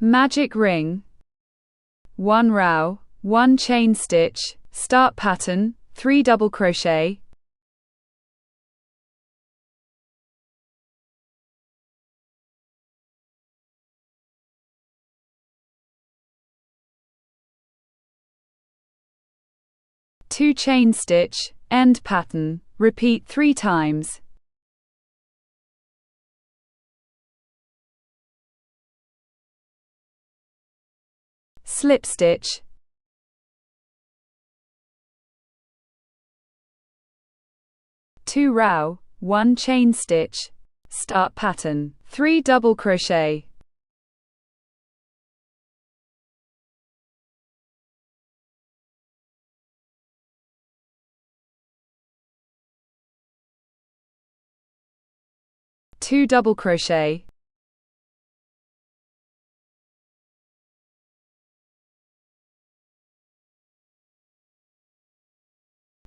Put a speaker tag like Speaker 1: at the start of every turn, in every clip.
Speaker 1: Magic ring. 1 row, 1 chain stitch, start pattern, 3 double crochet, two chain stitch, end pattern, repeat 3 times. Slip stitch, two row, 1 chain stitch, start pattern, 3 double crochet, two double crochet,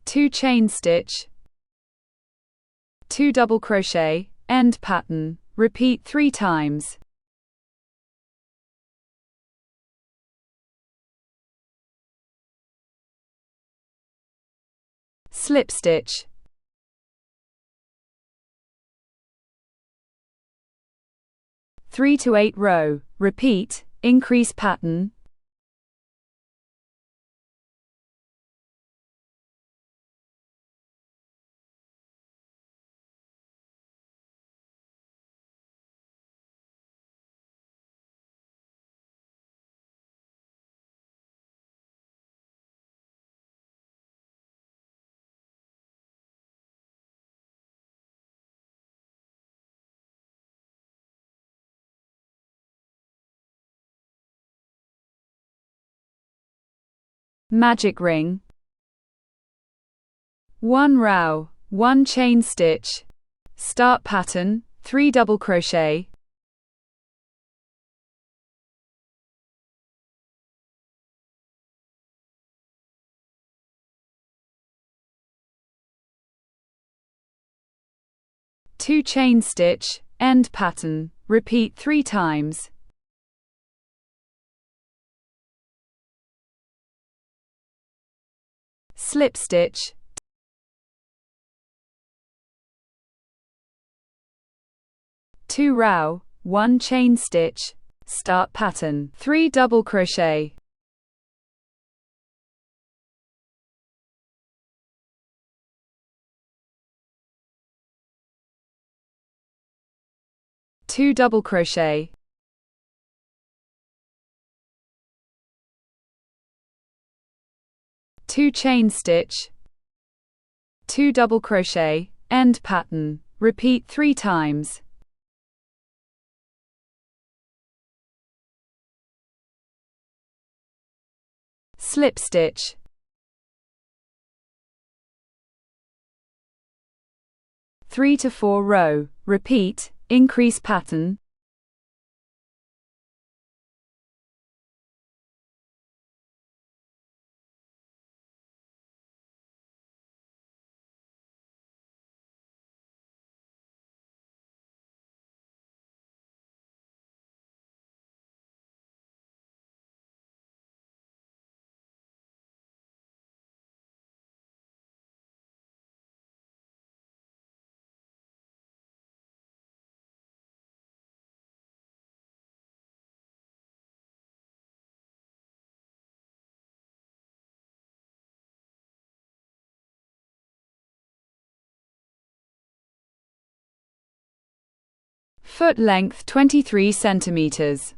Speaker 1: two chain stitch, 2 double crochet, end pattern, repeat 3 times. Slip stitch, three to 8 row, repeat, increase pattern, magic ring, 1 row, 1 chain stitch, start pattern, 3 double crochet, two chain stitch, end pattern, repeat 3 times. Slip stitch, two row, 1 chain stitch, start pattern, 3 double crochet, two double crochet, two chain stitch, 2 double crochet, end pattern, repeat 3 times. Slip stitch, three to 4 row, repeat, increase pattern, foot length 23 centimeters.